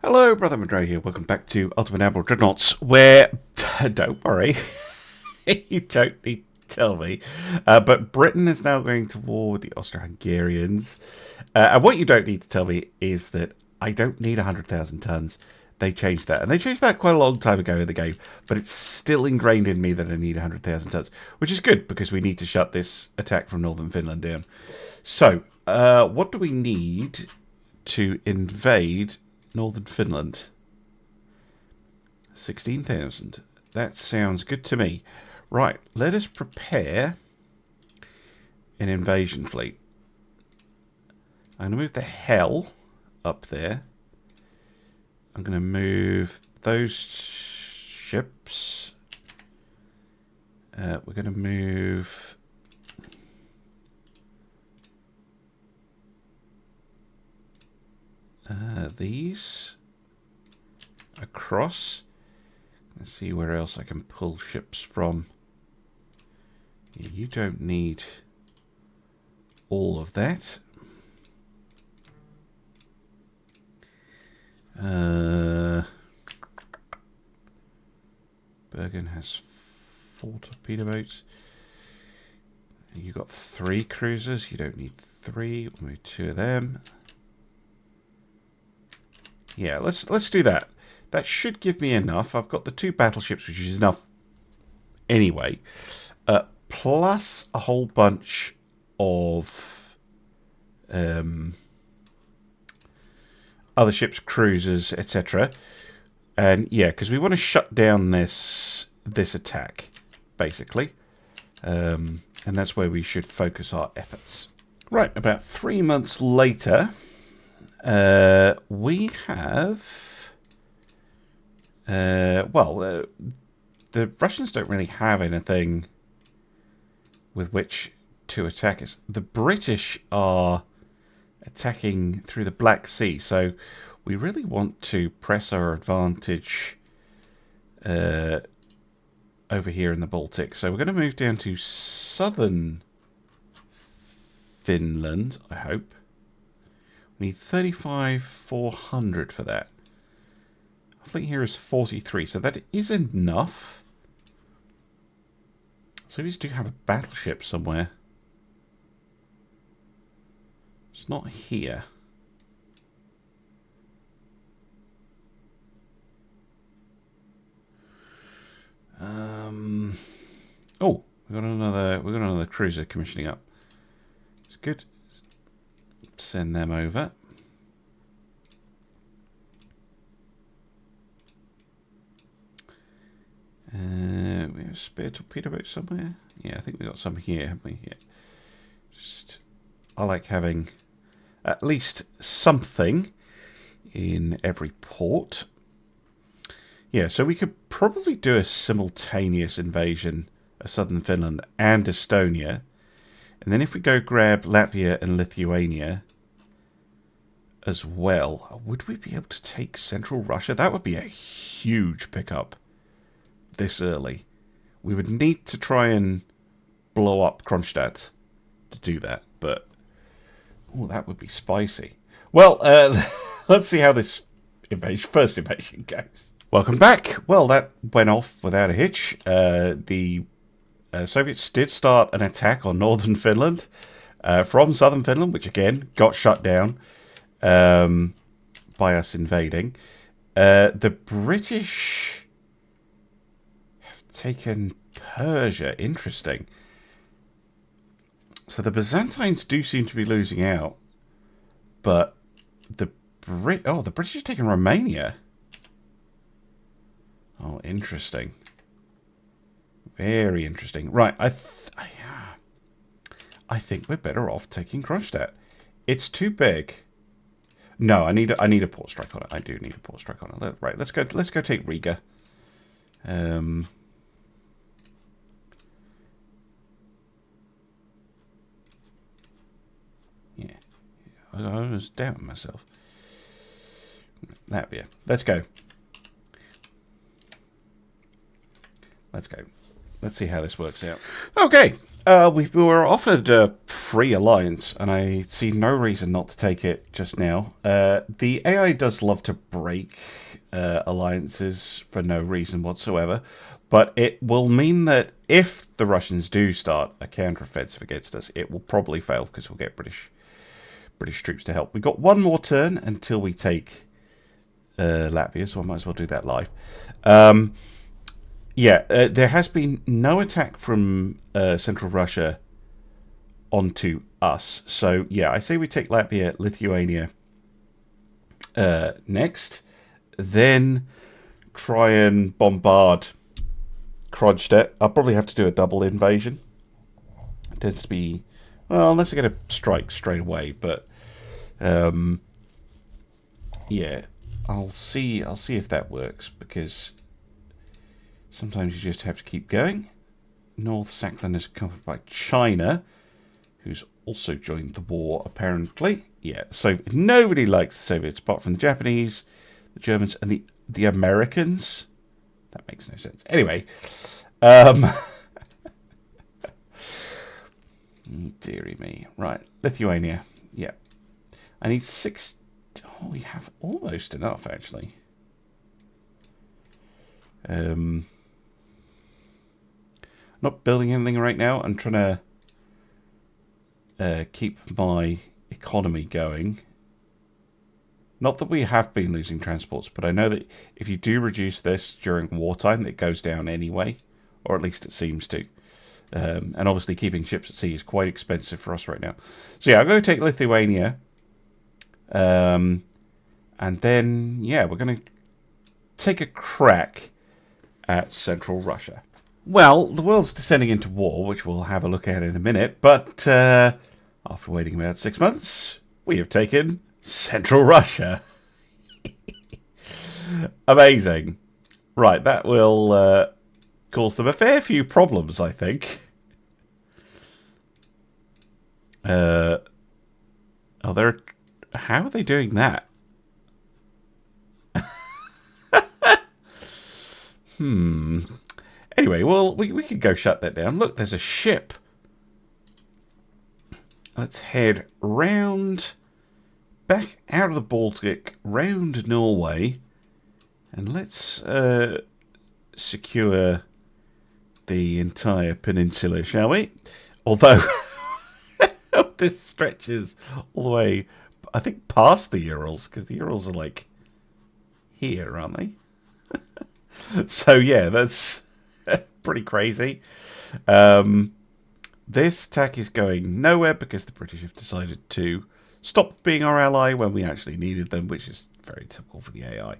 Hello, Brother Madro here. Welcome back to Ultimate Naval Dreadnoughts, where, don't worry, you don't need to tell me, but Britain is now going to war with the Austro-Hungarians. And what you don't need to tell me is that I don't need 100,000 tons. They changed that, and they changed that quite a long time ago in the game, but it's still ingrained in me that I need 100,000 tons, which is good, because we need to shut this attack from northern Finland down. So, what do we need to invade northern Finland? 16,000. That sounds good to me. Right, let us prepare an invasion fleet. I'm going to move the Hell up there. I'm going to move those ships. We're going to move these across. Let's see where else I can pull ships from. Yeah, you don't need all of that. Bergen has 4 torpedo boats. You got 3 cruisers. You don't need 3. We'll move 2 of them. Yeah, let's do that. That should give me enough. I've got the 2 battleships, which is enough anyway. Plus a whole bunch of other ships, cruisers, etc. And yeah, because we want to shut down this attack, basically. And that's where we should focus our efforts. Right, about 3 months later, we have... the Russians don't really have anything with which to attack us. The British are attacking through the Black Sea, so we really want to press our advantage over here in the Baltic. So we're going to move down to southern Finland, I hope. We need 35,400 for that. I think here is 43, so that is enough. So we do have a battleship somewhere. It's not here. Oh, we got another cruiser commissioning up. It's good. Send them over. We have a spare torpedo boat somewhere. Yeah, I think we got some here, haven't we? Yeah. I like having at least something in every port. Yeah, so we could probably do a simultaneous invasion of southern Finland and Estonia. And then if we go grab Latvia and Lithuania as well, would we be able to take central Russia? That would be a huge pickup this early. We would need to try and blow up Kronstadt to do that, but oh, that would be spicy. Well, let's see how this first invasion goes. Welcome back. Well, that went off without a hitch. The Soviets did start an attack on northern Finland from southern Finland, which again got shut down by us invading. The British have taken Persia. Interesting. So the Byzantines do seem to be losing out, but the British have taken Romania. Oh, interesting. Very interesting. Right, I think we're better off taking Kronstadt. It's too big. No, I need a port strike on it. I do need a port strike on it. Right, let's go take Riga. Yeah. I was doubting myself. Latvia. Let's go. Let's go. Let's see how this works out. Okay. We were offered free alliance, and I see no reason not to take it just now. The AI does love to break alliances for no reason whatsoever, but it will mean that if the Russians do start a counteroffensive against us, it will probably fail because we'll get British troops to help. We've got one more turn until we take Latvia, so I might as well do that live. There has been no attack from Central Russia onto us. So, yeah, I say we take Latvia, Lithuania next. Then try and bombard Kronstadt. I'll probably have to do a double invasion. It tends to be... Well, unless I get a strike straight away. But, yeah, I'll see if that works. Because sometimes you just have to keep going. North Sakhalin is covered by China, who's also joined the war, apparently. Yeah, so nobody likes the Soviets, apart from the Japanese, the Germans, and the Americans. That makes no sense. Anyway, dearie me. Right, Lithuania. Yeah. I need 6... Oh, we have almost enough, actually. Not building anything right now. I'm trying to keep my economy going. Not that we have been losing transports, but I know that if you do reduce this during wartime, it goes down anyway, or at least it seems to. And obviously keeping ships at sea is quite expensive for us right now. So yeah, I'm going to take Lithuania. And then, yeah, we're going to take a crack at Central Russia. Well, the world's descending into war, which we'll have a look at in a minute, but after waiting about 6 months, we have taken Central Russia. Amazing. Right, that will cause them a fair few problems, I think. How are they doing that? Anyway, well, we could go shut that down. Look, there's a ship. Let's head round, back out of the Baltic, round Norway, and let's secure the entire peninsula, shall we? Although this stretches all the way, I think, past the Urals, because the Urals are like here, aren't they? So yeah, that's pretty crazy. This attack is going nowhere because the British have decided to stop being our ally when we actually needed them, which is very typical for the AI.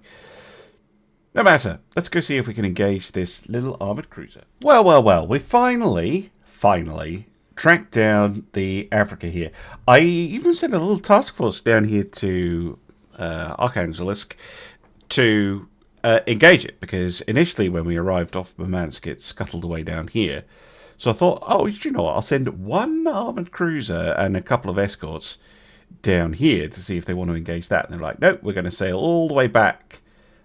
No matter. Let's go see if we can engage this little armoured cruiser. Well. We finally tracked down the Afrika here. I even sent a little task force down here to Arkhangelsk to engage it, because initially when we arrived off Murmansk, it scuttled away down here. So I thought, oh, you know what, I'll send one armoured cruiser and a couple of escorts down here to see if they want to engage that. And they're like, nope, we're going to sail all the way back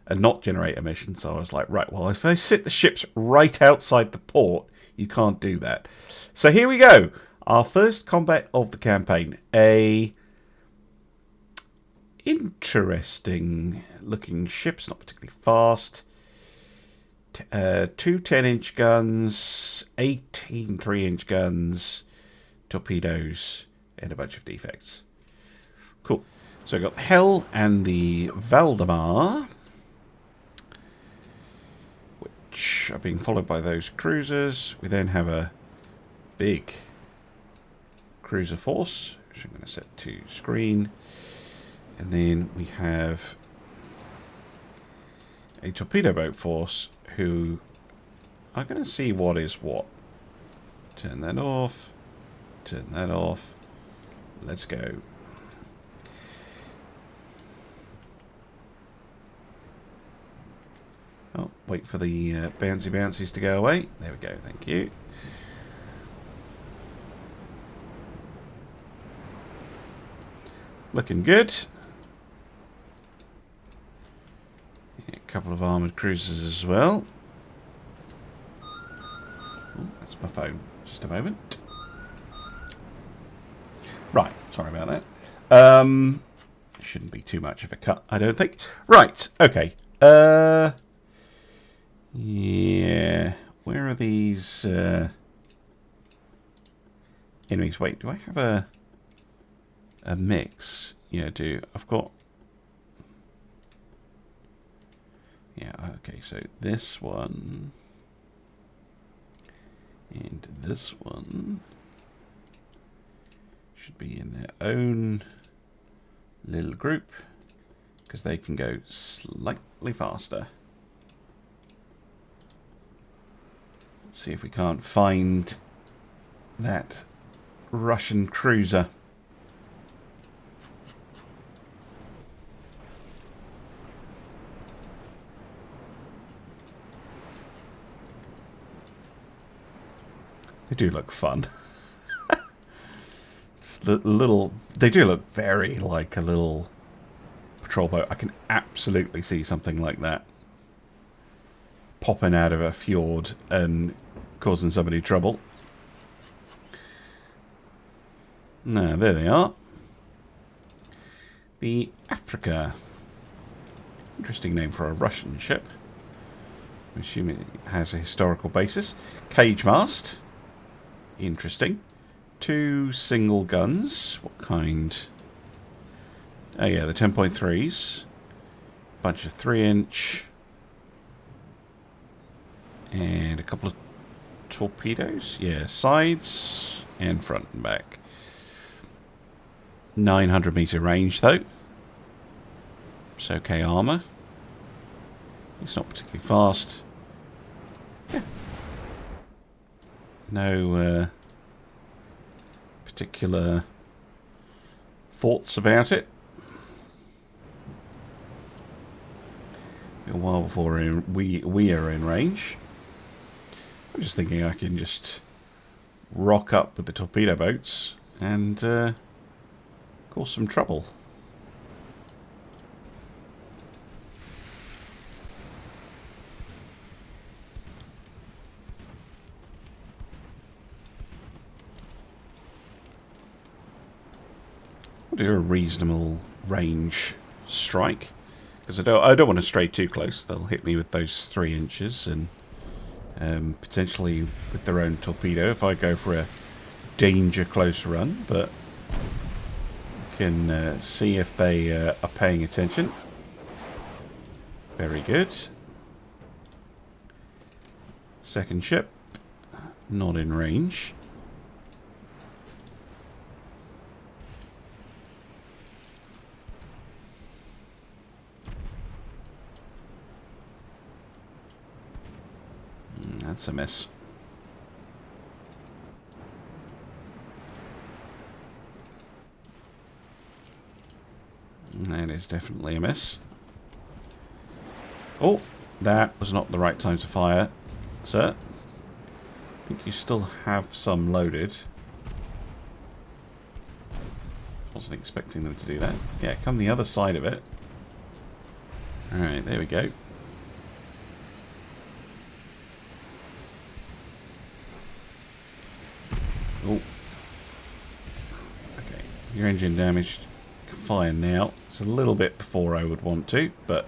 and not generate a mission. So I was like, right, well, if I sit the ships right outside the port, you can't do that. So here we go. Our first combat of the campaign. A interesting looking ships, not particularly fast. 2 10-inch guns, 18 3-inch guns, torpedoes, and a bunch of defects. Cool. So I've got the Hell and the Valdemar, which are being followed by those cruisers. We then have a big cruiser force, which I'm going to set to screen. And then we have a torpedo boat force who are going to see what is what. Turn that off. Turn that off. Let's go. Oh, wait for the bouncy bouncies to go away. There we go. Thank you. Looking good. A couple of armoured cruisers as well. Oh, that's my phone. Just a moment. Right, sorry about that. Shouldn't be too much of a cut, I don't think. Right, okay. Yeah, where are these enemies? Wait, do I have a mix? Yeah, I do. I've got... Yeah, okay, so this one and this one should be in their own little group because they can go slightly faster. Let's see if we can't find that Russian cruiser. They do look fun. Just little. They do look very like a little patrol boat. I can absolutely see something like that popping out of a fjord and causing somebody trouble. Now, there they are. The Afrika. Interesting name for a Russian ship. I'm assuming it has a historical basis. Cage mast. Interesting. 2 single guns. What kind? Oh yeah, the 10.3s. Bunch of 3-inch. And a couple of torpedoes. Yeah, sides and front and back. 900 meter range though. It's okay armor. It's not particularly fast. Yeah. No particular thoughts about it. A while before we are in range. I'm just thinking I can just rock up with the torpedo boats and cause some trouble. I'll do a reasonable range strike because I don't want to stray too close. They'll hit me with those 3 inches and potentially with their own torpedo if I go for a danger close run, but can see if they are paying attention. Very good. Second ship, not in range. That's a miss. That is definitely a miss. Oh, that was not the right time to fire, sir. I think you still have some loaded. Wasn't expecting them to do that. Yeah, come the other side of it. Alright, there we go. Oh. Okay, your engine damaged. Fire now. It's a little bit before I would want to, but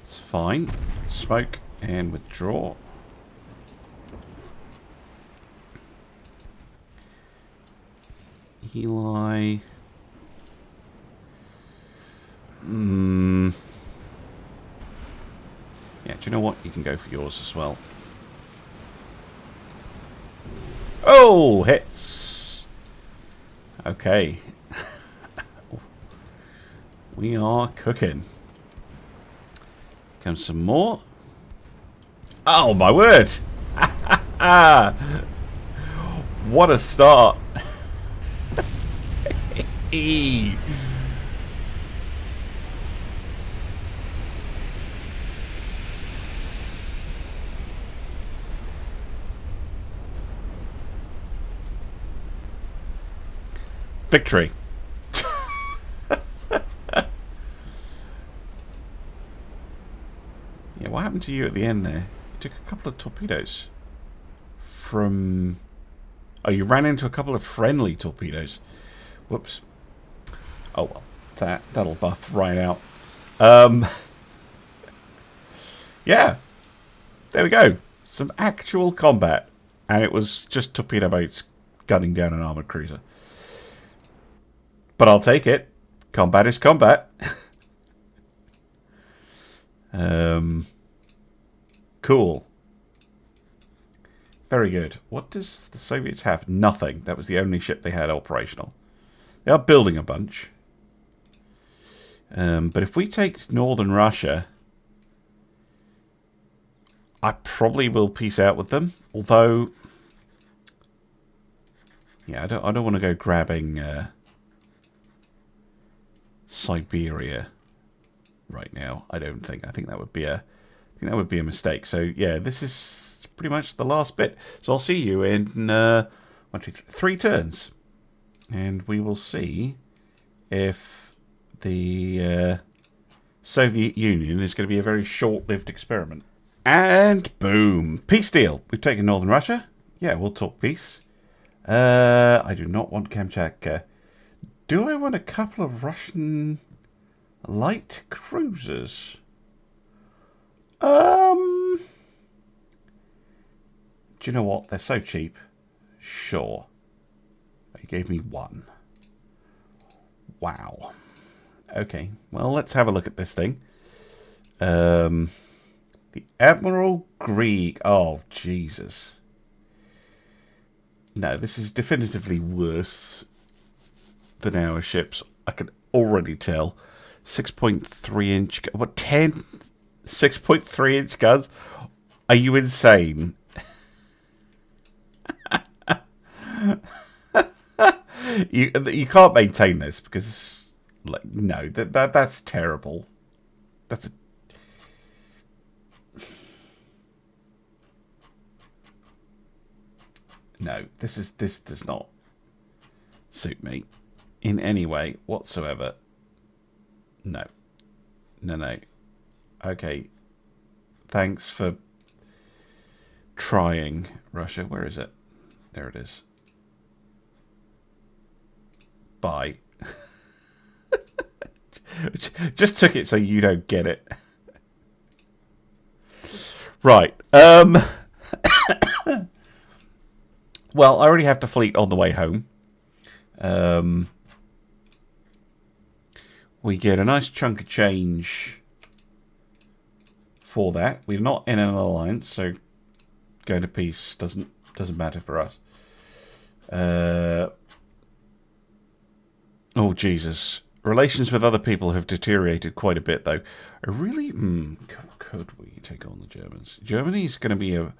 it's fine. Smoke and withdraw. Eli. Yeah, do you know what? You can go for yours as well. Oh, hits. Okay. We are cooking. Comes some more. Oh, my word. What a start. Victory. Yeah, what happened to you at the end there? You took a couple of torpedoes from... Oh, you ran into a couple of friendly torpedoes. Whoops. Oh, well. That'll buff right out. Yeah. There we go. Some actual combat. And it was just torpedo boats gunning down an armoured cruiser. But I'll take it. Combat is combat. Cool. Very good. What does the Soviets have? Nothing. That was the only ship they had operational. They are building a bunch. But if we take northern Russia, I probably will peace out with them. Although, yeah, I don't want to go grabbing Siberia right now. I don't think. I think that would be a mistake. So yeah, this is pretty much the last bit. So I'll see you in 3 turns, and we will see if the Soviet Union is going to be a very short-lived experiment. And boom, peace deal. We've taken northern Russia. Yeah, we'll talk peace. I do not want Kamchatka. Do I want a couple of Russian light cruisers? Do you know what? They're so cheap. Sure. He gave me 1. Wow. Okay. Well, let's have a look at this thing. The Admiral Grieg. Oh, Jesus. No, this is definitively worse than our ships. I can already tell. 6.3 inch... What, 10? 6.3 inch guns? Are you insane? You can't maintain this because, like, no, that's terrible. That's a... No, this does not suit me in any way whatsoever. No. No. Okay. Thanks for trying, Russia. Where is it? There it is. Bye. Just took it so you don't get it. Right. Well, I already have the fleet on the way home. We get a nice chunk of change for that. We're not in an alliance, so going to peace doesn't matter for us. Oh, Jesus. Relations with other people have deteriorated quite a bit, though. I really... could we take on the Germans? Germany is going to be a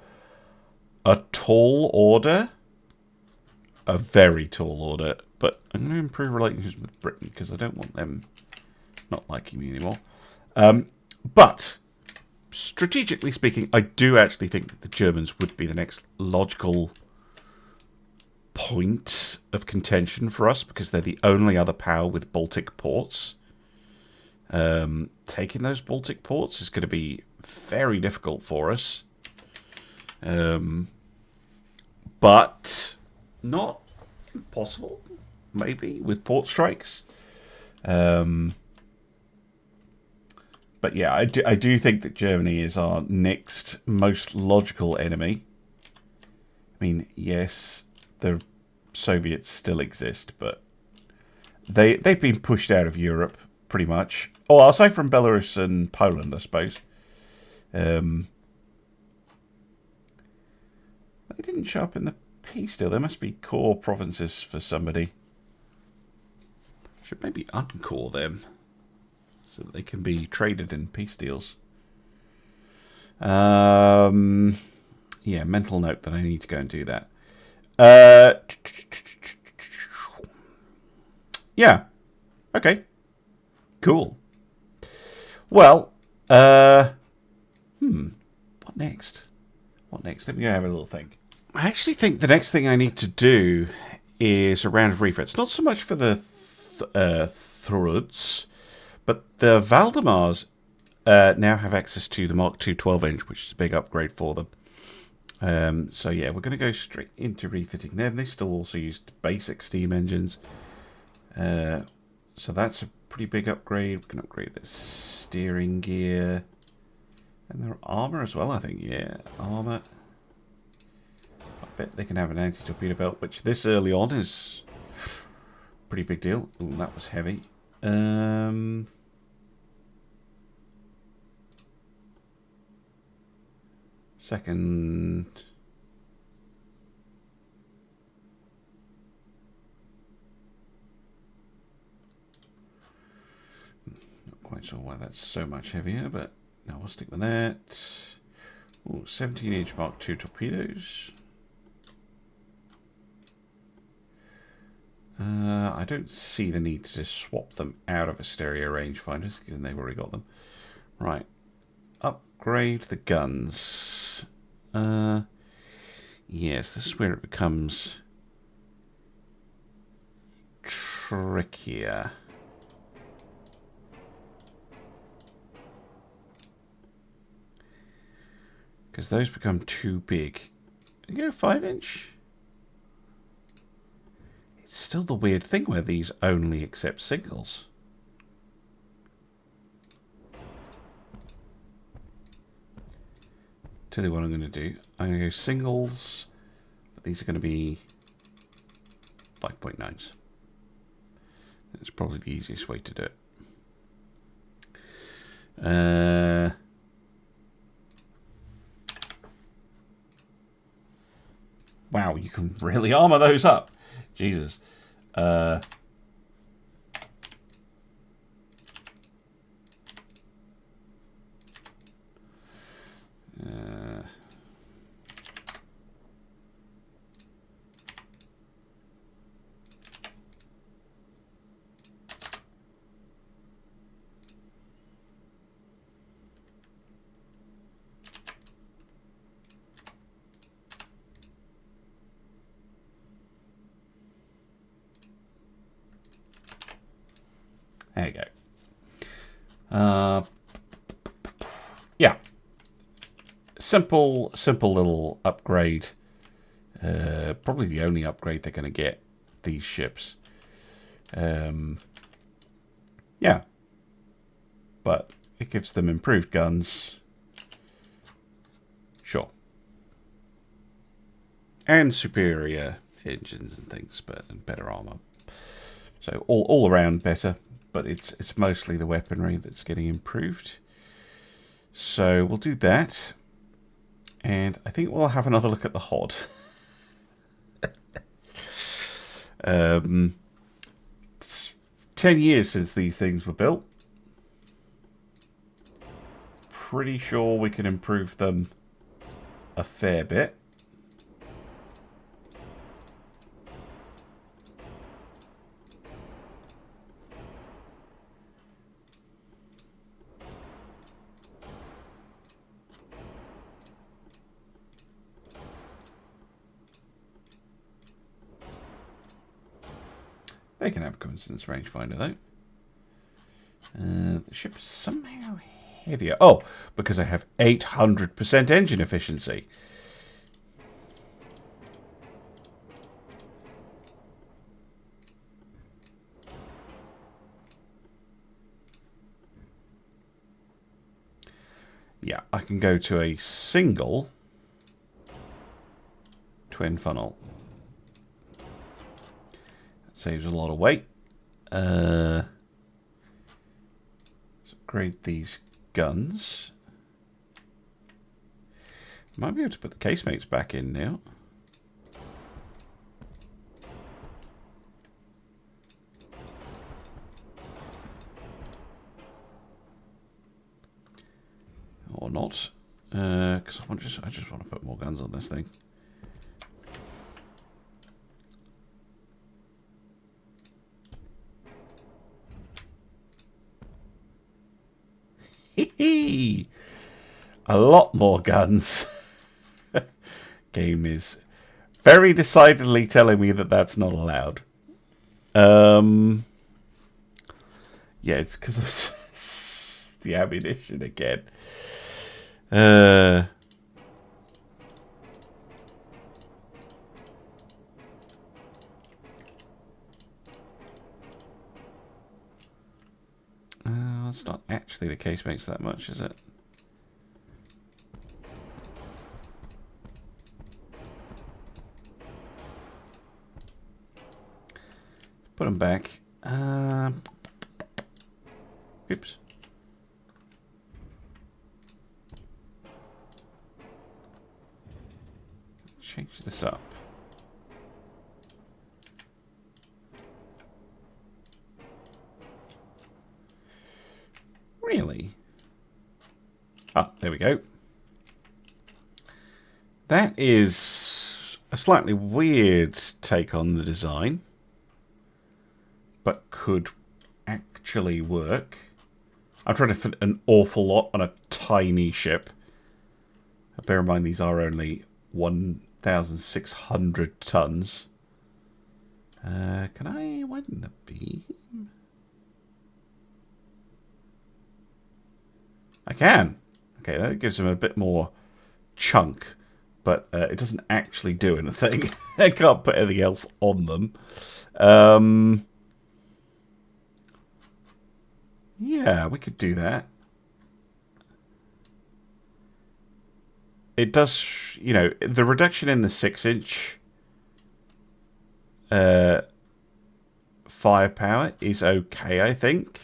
tall order. A very tall order. But I'm going to improve relations with Britain, because I don't want them not liking me anymore. But, strategically speaking, I do actually think that the Germans would be the next logical point of contention for us, because they're the only other power with Baltic ports. Taking those Baltic ports is going to be very difficult for us. But not impossible, maybe, with port strikes. But yeah, I do think that Germany is our next most logical enemy. I mean, yes, the Soviets still exist, but they've been pushed out of Europe pretty much. Oh, aside from Belarus and Poland, I suppose. They didn't show up in the peace deal. There must be core provinces for somebody. Should maybe uncore them so that they can be traded in peace deals. Yeah, mental note that I need to go and do that. Yeah. Okay. Cool. Well, what next? What next? Let me go have a little think. I actually think the next thing I need to do is a round of refits. Not so much for the Thruds, but the Valdemars now have access to the Mark II 12-inch, which is a big upgrade for them. So yeah, we're going to go straight into refitting them. They still also use basic steam engines. So that's a pretty big upgrade. We can upgrade the steering gear. And their armor as well, I think. Yeah, armor. I bet they can have an anti-torpedo belt, which this early on is a pretty big deal. Ooh, that was heavy. Second... Not quite sure why that's so much heavier, but no, we'll stick with that. Ooh, 17-inch Mark II torpedoes. I don't see the need to swap them out of a stereo rangefinders, because they've already got them. Right. Upgrade the guns. Yes, this is where it becomes trickier. Because those become too big. You go 5-inch? It's still the weird thing where these only accept singles. Tell you what I'm going to do. I'm going to go singles, but these are going to be 5.9s. That's probably the easiest way to do it. Wow, you can really armor those up. Jesus. There you go. Yeah. Simple little upgrade. Probably the only upgrade they're going to get, these ships. Yeah. But it gives them improved guns. Sure. And superior engines and things, and better armor. So all around better. But it's mostly the weaponry that's getting improved. So we'll do that. And I think we'll have another look at the HOD. It's 10 years since these things were built. Pretty sure we can improve them a fair bit. They can have a coincidence rangefinder though. The ship is somehow heavier. Oh, because I have 800% engine efficiency. Yeah, I can go to a single twin funnel. Saves a lot of weight. Let's upgrade these guns. Might be able to put the casemates back in now. Or not. Because I just want to put more guns on this thing. A lot more guns. Game is very decidedly telling me that that's not allowed. Yeah, it's because of the ammunition again. not actually the case makes that much, is it? Put them back. Oops. Change this up. Really? Ah, there we go. That is a slightly weird take on the design, but could actually work. I'm trying to fit an awful lot on a tiny ship. Bear in mind these are only 1,600 tons. Can I widen the beam? I can. Okay, that gives them a bit more chunk, but it doesn't actually do anything. I can't put anything else on them. Yeah, we could do that. It does, you know, the reduction in the 6-inch firepower is okay, I think.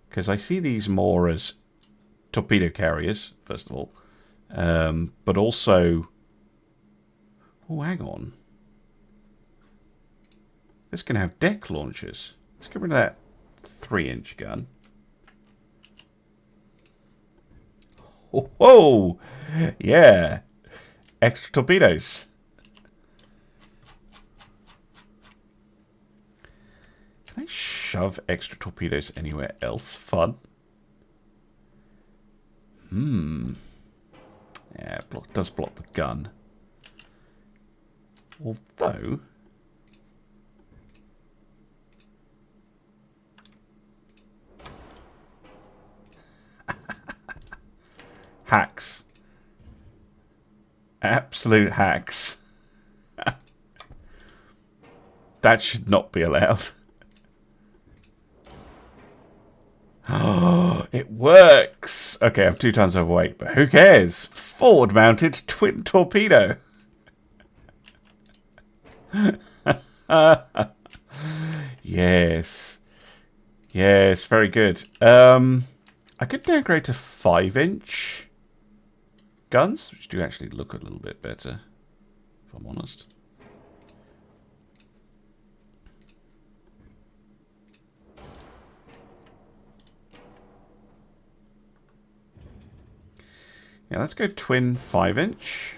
Because I see these more as torpedo carriers, first of all. But also... Oh, hang on. This can have deck launchers. Let's get rid of that 3-inch gun. Oh, whoa! Yeah. Extra torpedoes. Can I shove extra torpedoes anywhere else? Fun. Yeah, it does block the gun. Although... hacks. Absolute hacks. That should not be allowed. Oh, it works! Okay, I'm 2 tons overweight, but who cares? Forward-mounted twin torpedo. Yes. Yes, very good. I could downgrade to 5-inch guns, which do actually look a little bit better, if I'm honest. Yeah, let's go twin 5-inch.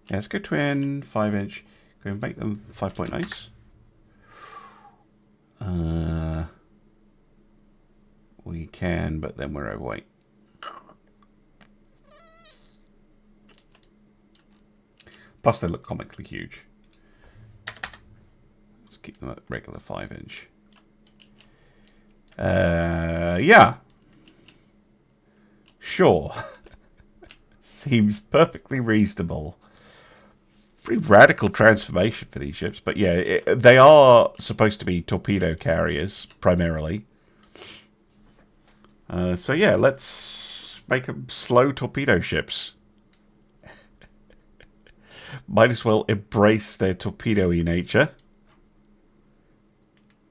Yeah, let's go twin 5-inch. Go and make them 5.9s. We can, but then we're overweight. Plus, they look comically huge. Let's keep them at regular 5-inch. Yeah. Sure. Seems perfectly reasonable. Pretty radical transformation for these ships. But yeah, they are supposed to be torpedo carriers, primarily. So yeah, let's make them slow torpedo ships. Might as well embrace their torpedo-y nature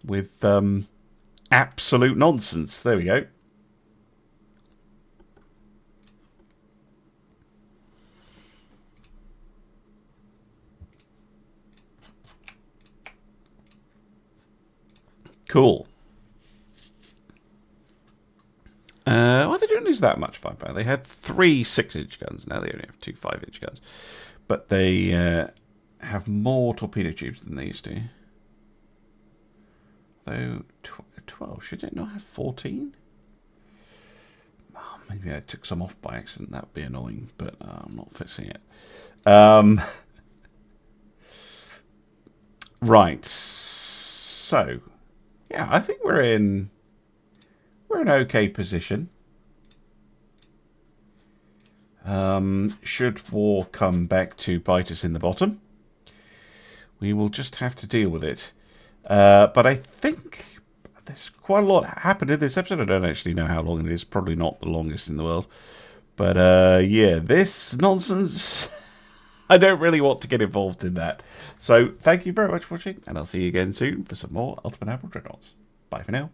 with absolute nonsense. There we go. Cool. Well, they don't lose that much firepower. They had 3 6-inch guns. Now they only have 2 5-inch guns. But they have more torpedo tubes than they used to. Though 12, should it not have 14? Oh, maybe I took some off by accident. That would be annoying, but I'm not fixing it. Right. So, yeah, I think we're in we're in an okay position. Should war come back to bite us in the bottom, we will just have to deal with it. But I think there's quite a lot happened in this episode. I don't actually know how long it is. Probably not the longest in the world. But yeah, this nonsense, I don't really want to get involved in that. So thank you very much for watching, and I'll see you again soon for some more Ultimate Naval Dreadnoughts. Bye for now.